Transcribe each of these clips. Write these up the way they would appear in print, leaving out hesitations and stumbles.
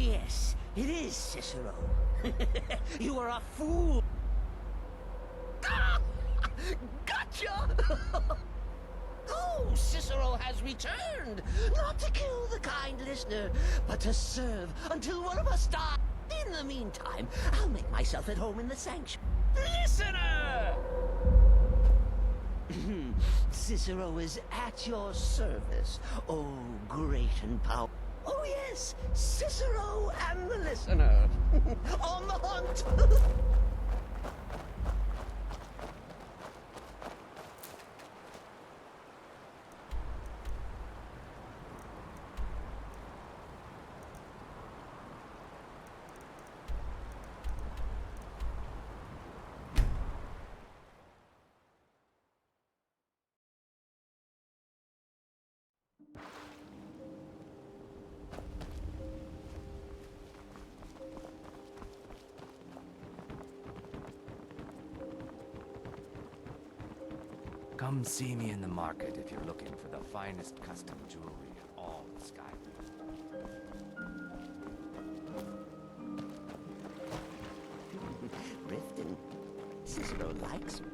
yes, it is Cicero. You are a fool. Gotcha! Oh, Cicero has returned, not to kill the kind listener, but to serve until one of us dies. In the meantime, I'll make myself at home in the sanctuary. Listener! Cicero is at your service, oh great and powerful. Oh yes, Cicero and the listener. On the hunt! Come see me in the market if you're looking for the finest custom jewelry in all of Skyrim. Riften, Cicero likes me.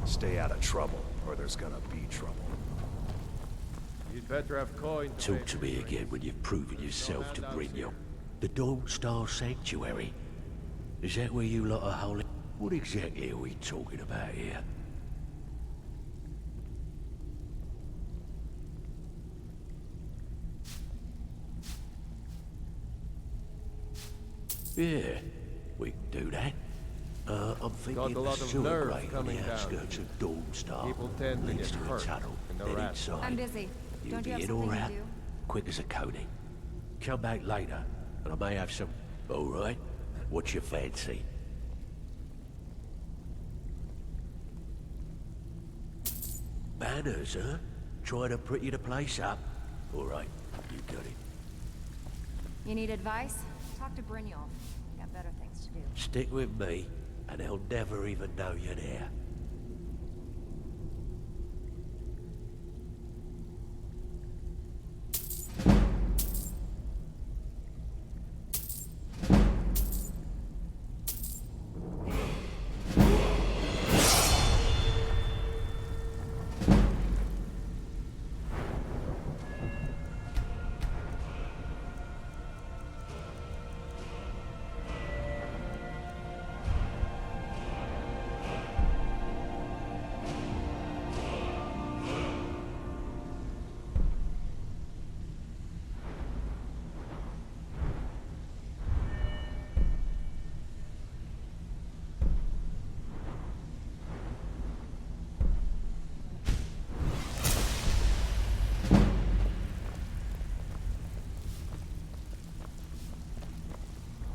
Stay out of trouble, or there's gonna be trouble. You'd better have coin. Talk to me again when you've proven yourself to Brynjolf. The Dawn Star Sanctuary. Is that where you lot are holding? What exactly are we talking about here? Yeah, we can do that. I'm thinking a lot the of sewer nerve grate on coming the down outskirts here. of Dawnstar People tend to leads get to a hurt tunnel, in the then rat. inside. I'm busy. You'll Don't be you have in something or to out, do? quick as a coney. Come back later, and I may have some... All right, what's your fancy? Banners, huh? Trying to pretty the place up? All right, you got it. You need advice? Talk to Brynjolf. Got better things to do. Stick with me, and they'll never even know you're there.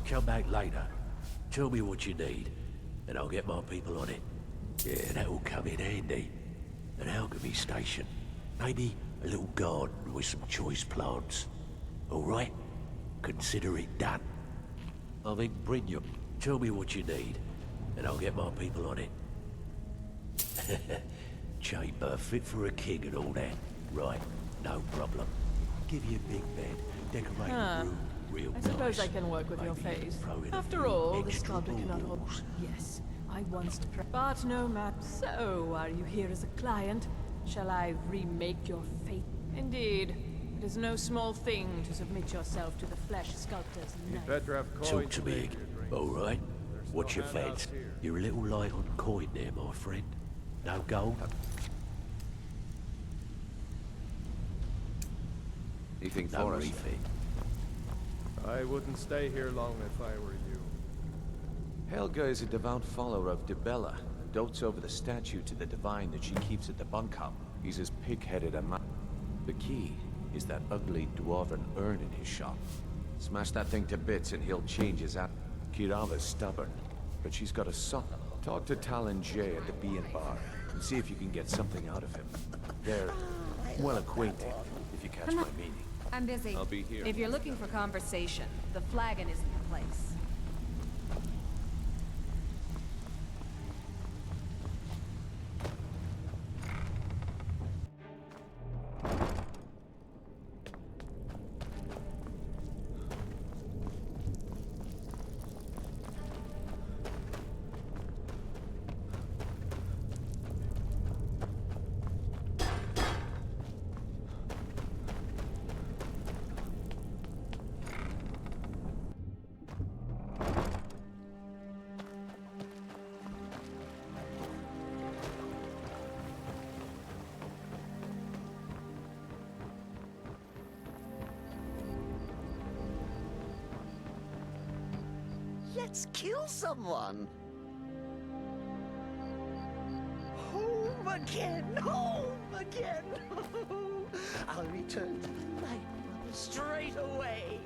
Come back later. Tell me what you need, and I'll get my people on it. Yeah, that'll come in handy. An alchemy station. Maybe a little garden with some choice plants. All right? Consider it done. I think Brynjolf. Tell me what you need, and I'll get my people on it. Chamber fit for a king and all that. Right, no problem. Give you a big bed, decorate the room real I suppose nice. I can work with your Maybe face. throw in a After few all, this extra sculptor cannot hold... balls. Yes, I once... But no matter. So, are you here as a client? Shall I remake your fate? Indeed. It is no small thing to submit yourself to the flesh sculptor's You'd knife. better have coin. Talk to me. All right. What's your fancy? You're a little light on coin there, my friend. No gold? Anything No for us? refit. I wouldn't stay here long if I were you. Helga is a devout follower of Dibella, dotes over the statue to the divine that she keeps at the bunkhouse. He's as pig-headed a man. The key is that ugly dwarven urn in his shop. Smash that thing to bits and he'll change his app. Kirava's stubborn, but she's got a son. Talk to Talon J at the Bee and Bar and see if you can get something out of him. They're well acquainted, if you catch my meaning. I'm busy. I'll be here. If you're looking for conversation, the flagon isn't the place. Let's kill someone. Home again, home again. I'll return to my mother straight away.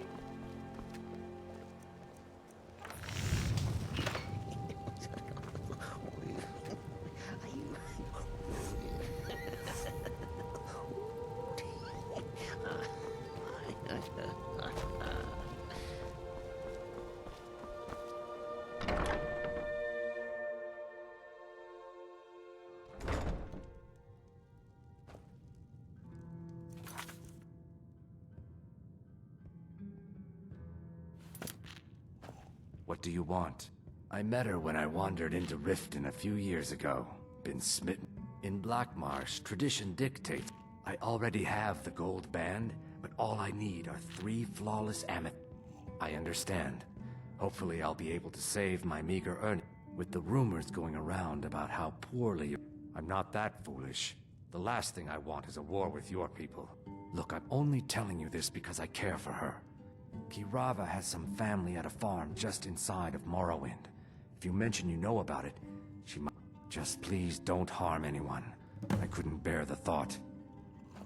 What do you want? I met her when I wandered into Riften a few years ago. Been smitten. In Blackmarsh, tradition dictates I already have the gold band, but all I need are 3 flawless amethysts. I understand. Hopefully I'll be able to save my meager earnings. With the rumors going around about how poorly I'm not that foolish. The last thing I want is a war with your people. Look, I'm only telling you this because I care for her. Kirava has some family at a farm just inside of Morrowind. If you mention you know about it, she might... Just please don't harm anyone. I couldn't bear the thought.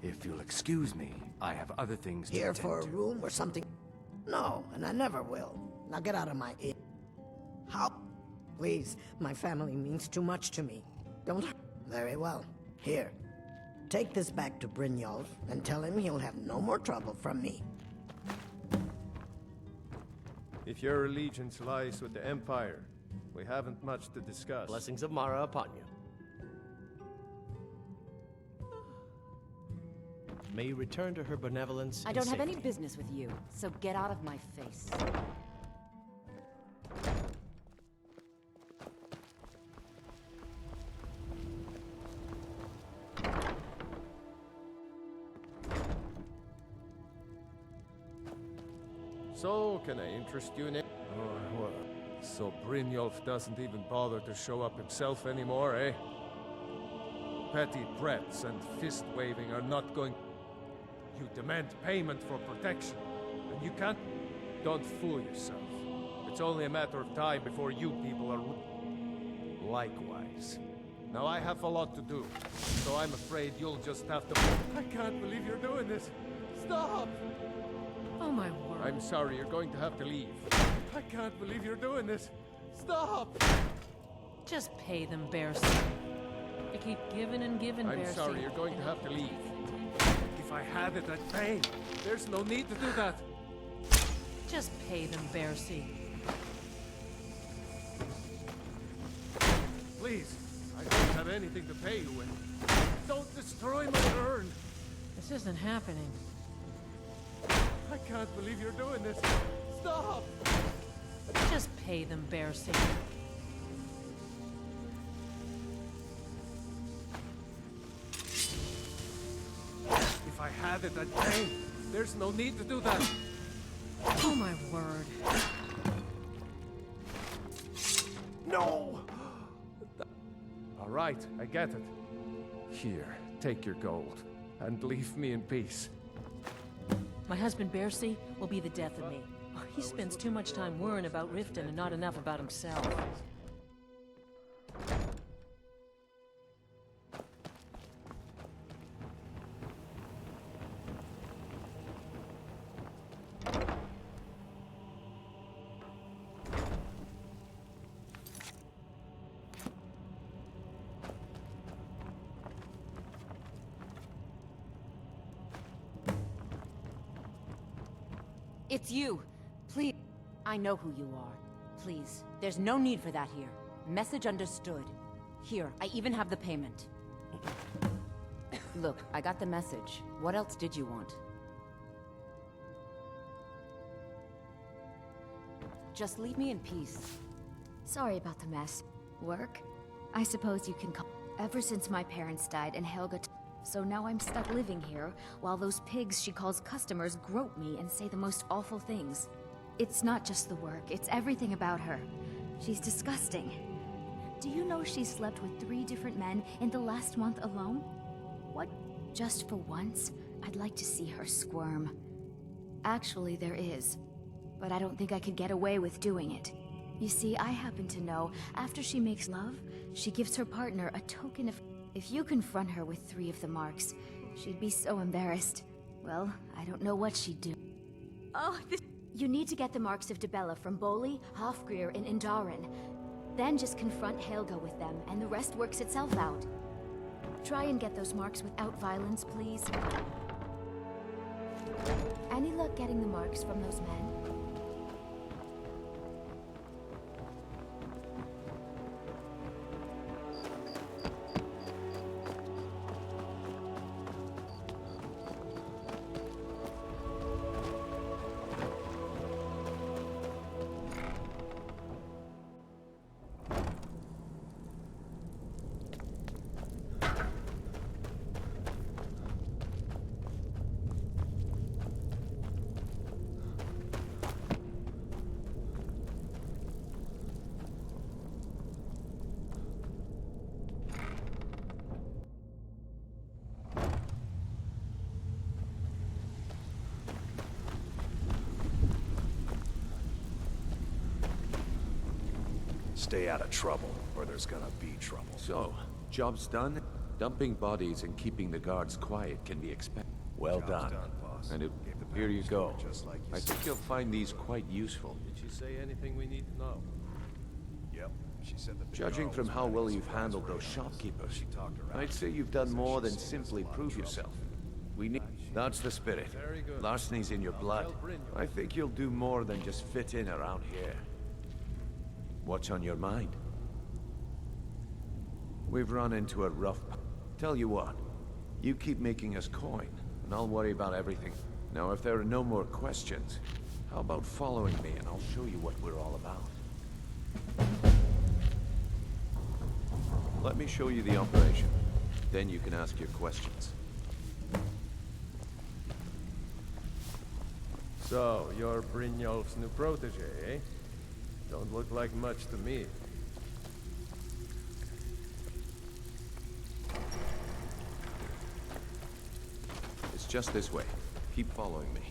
If you'll excuse me, I have other things to Here attend for a to. room or something? No, and I never will. Now get out of my ear. How? Please, my family means too much to me. Don't... Very well. Here. Take this back to Brynjolf and tell him he'll have no more trouble from me. If your allegiance lies with the Empire, we haven't much to discuss. Blessings of Mara upon you. May you return to her benevolence. I don't have any business with you, so get out of my face. So, can I interest you in it? Oh, well, so Brynjolf doesn't even bother to show up himself anymore, eh? Petty threats and fist-waving are not going... You demand payment for protection, and you can't... Don't fool yourself. It's only a matter of time before you people are... Likewise. Now I have a lot to do, so I'm afraid you'll just have to... I can't believe you're doing this! Stop! Oh my word. I'm sorry, you're going to have to leave. I can't believe you're doing this! Stop! Just pay them, Bercy. You keep giving and giving, I'm Bercy. sorry, you're going to have to leave. If I had it, I'd pay. There's no need to do that. Just pay them, Bercy. Please, I don't have anything to pay you with. Don't destroy my urn! This isn't happening. I can't believe you're doing this. Stop! Just pay them, Bercy. If I had it, I'd pay. There's no need to do that. Oh my word. No! All right, I get it. Here, take your gold, and leave me in peace. My husband Bercy will be the death of me. He spends too much time worrying about Riften and not enough about himself. It's you. Please. I know who you are. Please. There's no need for that here. Message understood. Here, I even have the payment. Look, I got the message. What else did you want? Just leave me in peace. Sorry about the mess. Work? I suppose you can call. Ever since my parents died and Helga so now I'm stuck living here, while those pigs she calls customers grope me and say the most awful things. It's not just the work, it's everything about her. She's disgusting. Do you know she slept with 3 different men in the last month alone? What? Just for once, I'd like to see her squirm. Actually, there is. But I don't think I could get away with doing it. You see, I happen to know, after she makes love, she gives her partner a token of... If you confront her with 3 of the marks, she'd be so embarrassed. Well, I don't know what she'd do. Oh, You need to get the marks of Dibella from Boli, Hofgrir, and Indaren. Then just confront Helga with them, and the rest works itself out. Try and get those marks without violence, please. Any luck getting the marks from those men? Stay out of trouble, or there's gonna be trouble. So, job's done? Dumping bodies and keeping the guards quiet can be expected. Well done. Boss. And Gave the here you package go. just like you I think said. you'll find these quite useful. Did she say anything we need to know? Yep. She said that the Judging Jarl from was how planning well a you've surprise handled raid those on us, shopkeepers, but she talked around I'd it. say you've done Said more she's than seen us simply a lot of prove trouble. yourself. We need... That's the spirit. Very good. Larceny's in your blood. tell Brynjolf. I think you'll do more than just fit in around here. What's on your mind? We've run into a rough... Tell you what, you keep making us coin, and I'll worry about everything. Now, if there are no more questions, how about following me and I'll show you what we're all about? Let me show you the operation. Then you can ask your questions. So, you're Brynjolf's new protege, eh? Don't look like much to me. It's just this way. Keep following me.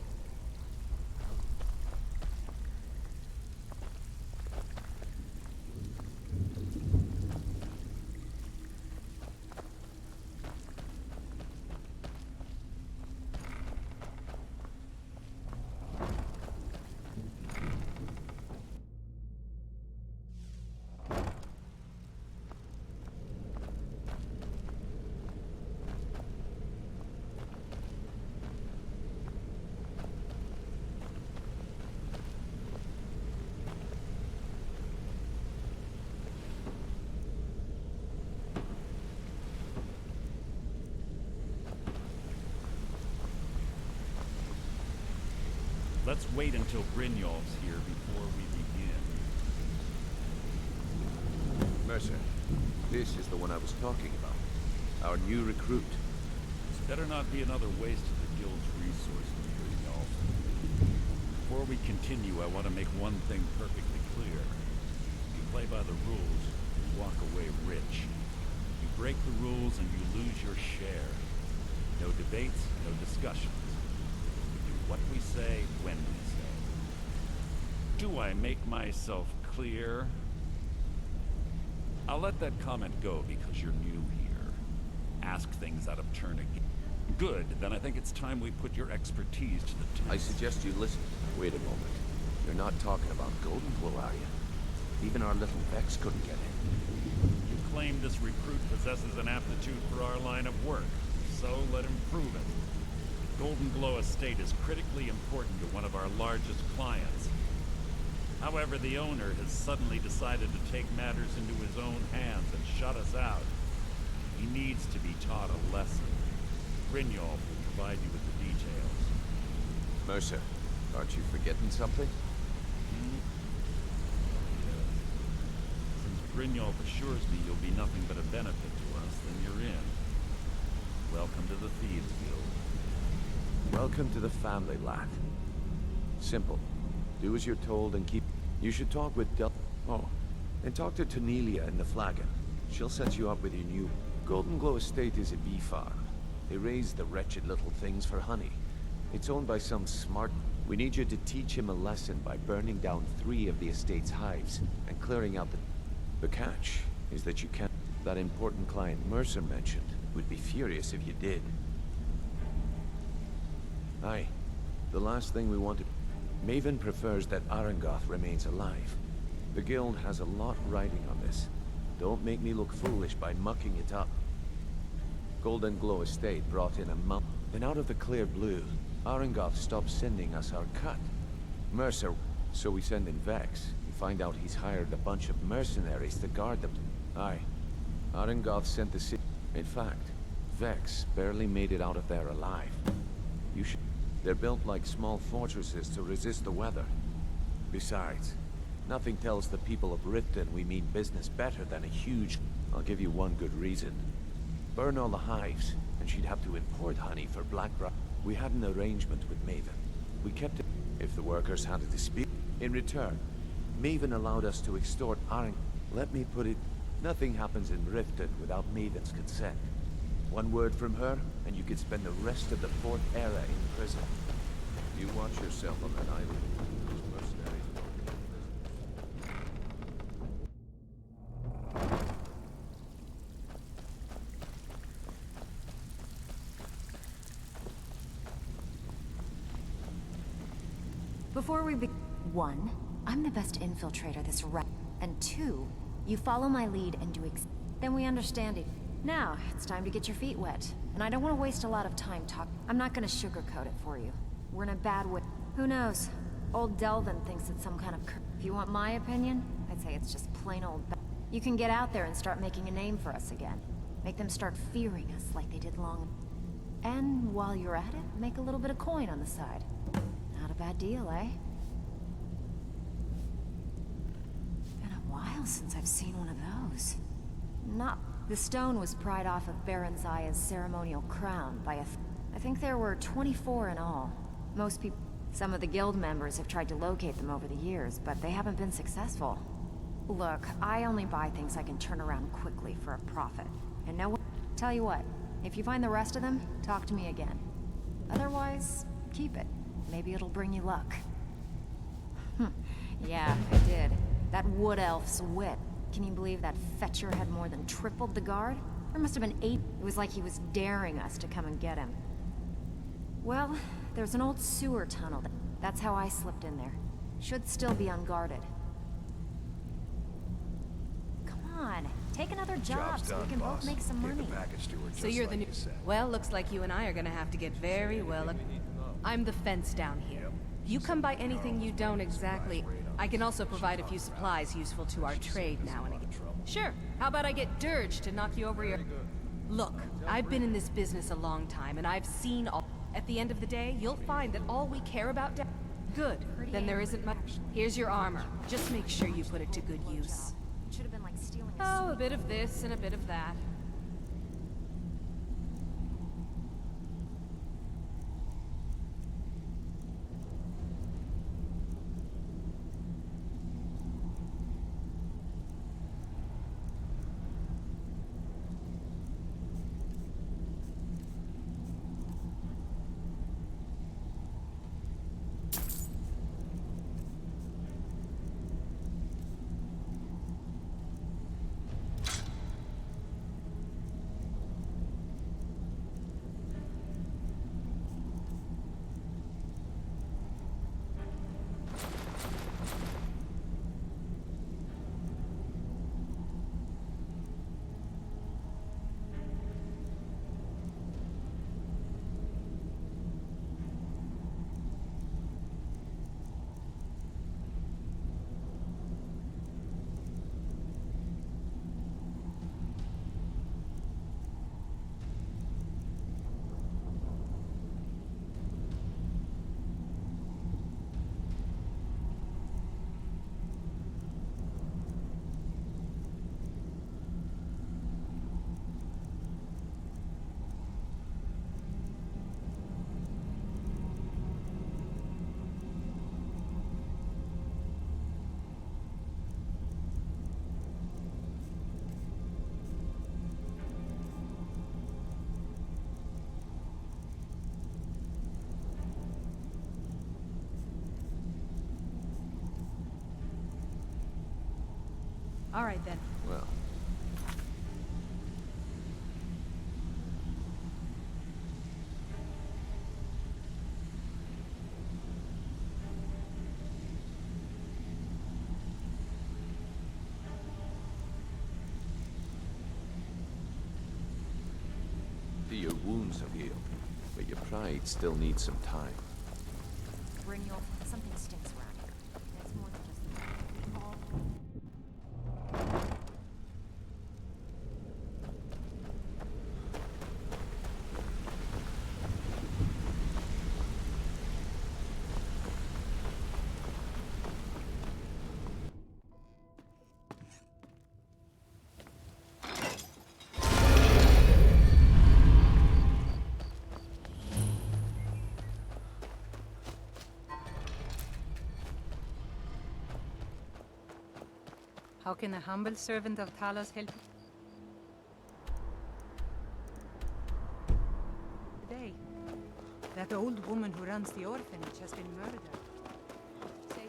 Let's wait until Brynjolf's here before we begin. Mercer, this is the one I was talking about. Our new recruit. This better not be another waste of the guild's resources, Brynjolf. Before we continue, I want to make one thing perfectly clear. You play by the rules, you walk away rich. You break the rules and you lose your share. No debates, no discussions. What we say, when we say. Do I make myself clear? I'll let that comment go because you're new here. Ask things out of turn again. Good, then I think it's time we put your expertise to the test. I suggest you listen. Wait a moment. You're not talking about Goldenpool, are you? Even our little Vex couldn't get in. You claim this recruit possesses an aptitude for our line of work, so let him prove it. Golden Glow Estate is critically important to one of our largest clients. However, the owner has suddenly decided to take matters into his own hands and shut us out. He needs to be taught a lesson. Brynjolf will provide you with the details. Mercer, aren't you forgetting something? Since Brynjolf assures me you'll be nothing but a benefit to us, then you're in. Welcome to the Thieves Guild. Welcome to the family, lad. Simple. Do as you're told and keep... You should talk with Oh, and talk to Tanelia in the Flagon. She'll set you up with your new... Golden Glow Estate is a bee farm. They raise the wretched little things for honey. It's owned by some smart... We need you to teach him a lesson by burning down 3 of the estate's hives and clearing out the... The catch is that you can't... That important client Mercer mentioned would be furious if you did. Aye. The last thing we want to... Maven prefers that Arangoth remains alive. The guild has a lot riding on this. Don't make me look foolish by mucking it up. Golden Glow Estate brought in a month. Then out of the clear blue, Arangoth stopped sending us our cut. Mercer... So we send in Vex. We find out he's hired a bunch of mercenaries to guard them. Aye. Arangoth sent the city... In fact, Vex barely made it out of there alive. You should... They're built like small fortresses to resist the weather. Besides, nothing tells the people of Riften we mean business better than a huge... I'll give you one good reason. Burn all the hives, and she'd have to import honey for Blackrock. We had an arrangement with Maven. We kept it if the workers had a dispute. In return, Maven allowed us to extort Arang. Let me put it, nothing happens in Riften without Maven's consent. One word from her, and you could spend the rest of the 4th era in prison. You watch yourself on that island. Those mercenaries don't get in Before we begin, 1, I'm the best infiltrator this round, and 2, you follow my lead and do then we understand it. Now, it's time to get your feet wet, and I don't want to waste a lot of time talking. I'm not gonna sugarcoat it for you. We're in a bad way. Who knows? Old Delvin thinks it's some kind of If you want my opinion, I'd say it's just plain old You can get out there and start making a name for us again. Make them start fearing us like they did long... And while you're at it, make a little bit of coin on the side. Not a bad deal, eh? Been a while since I've seen one of those. Not... The stone was pried off of Baron Zaya's ceremonial crown by a... I think there were 24 in all. Most people... Some of the guild members have tried to locate them over the years, but they haven't been successful. Look, I only buy things I can turn around quickly for a profit. And no one... Tell you what, if you find the rest of them, talk to me again. Otherwise, keep it. Maybe it'll bring you luck. Yeah, it did. That wood elf's wit. Can you believe that fetcher had more than tripled the guard? There must have been 8. It was like he was daring us to come and get him. Well, there's an old sewer tunnel. That's how I slipped in there. Should still be unguarded. Come on, take another job so we can both make some money. So you're the new... Well, looks like you and I are gonna have to get very well... I'm the fence down here. If you come by anything you don't exactly... I can also provide a few supplies useful to our trade now and again. Sure, how about I get Dirge to knock you over your... Look, I've been in this business a long time, and I've seen all... At the end of the day, you'll find that all we care about... Good, then there isn't much... Here's your armor. Just make sure you put it to good use. Should have been like stealing Oh, a bit of this and a bit of that. All right, then. Well. Your wounds have healed, but your pride still needs some time. Bring your... Something stinks around here. It's more than just... How can a humble servant of Talos help you? Today, that old woman who runs the orphanage has been murdered. Say,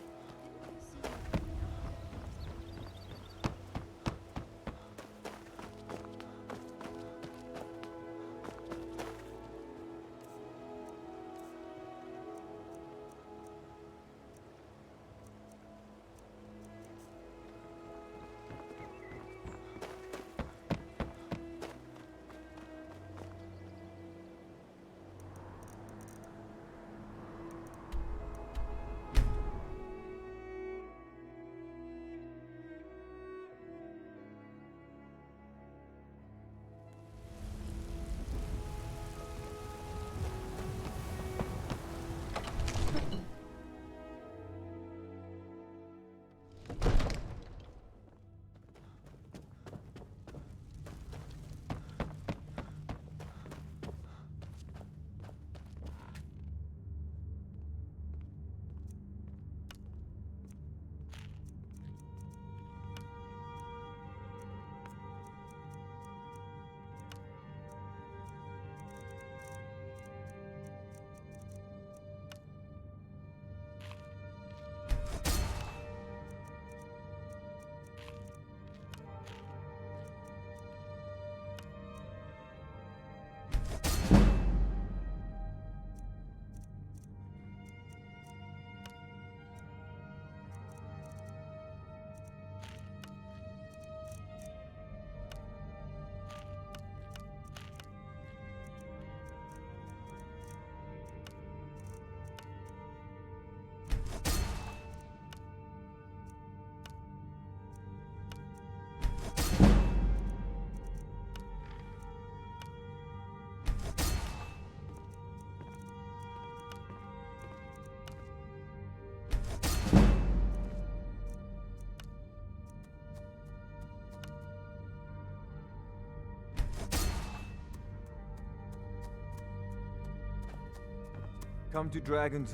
Come to Dragon's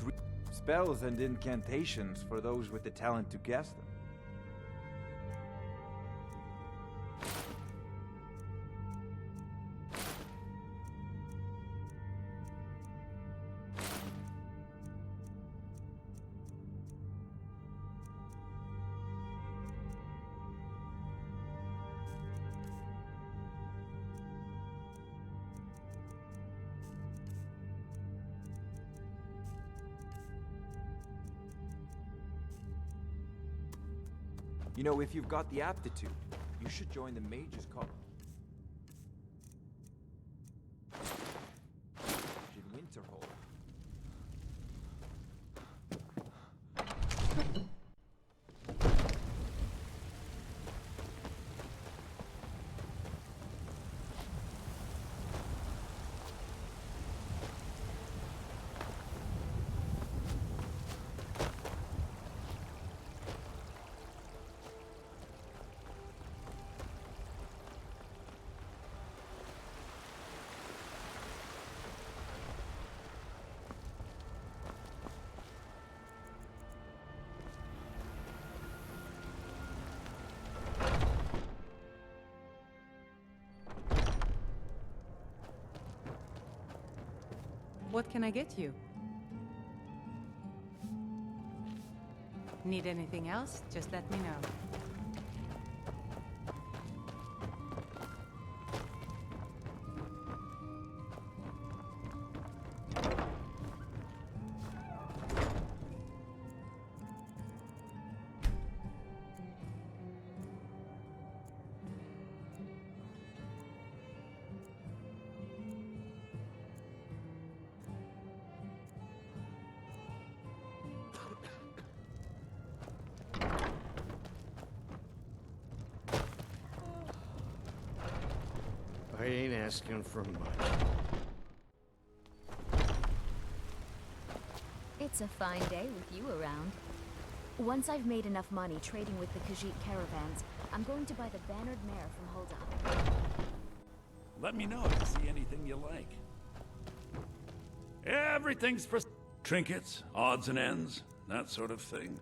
spells and incantations for those with the talent to cast them. You know, if you've got the aptitude, you should join the Mage's Call. In Winterhold. What can I get you? Need anything else? Just let me know. I ain't asking for much. It's a fine day with you around. Once I've made enough money trading with the Khajiit caravans, I'm going to buy the bannered mare from Hulda. Let me know if you see anything you like. Everything's for trinkets, odds and ends, that sort of thing.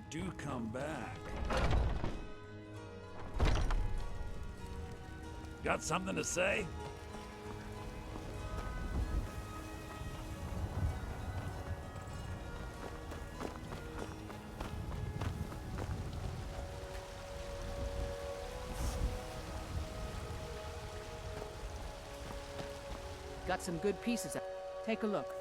Do come back. Got something to say? Got some good pieces. Take a look.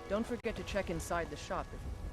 Don't forget to check inside the shop if you...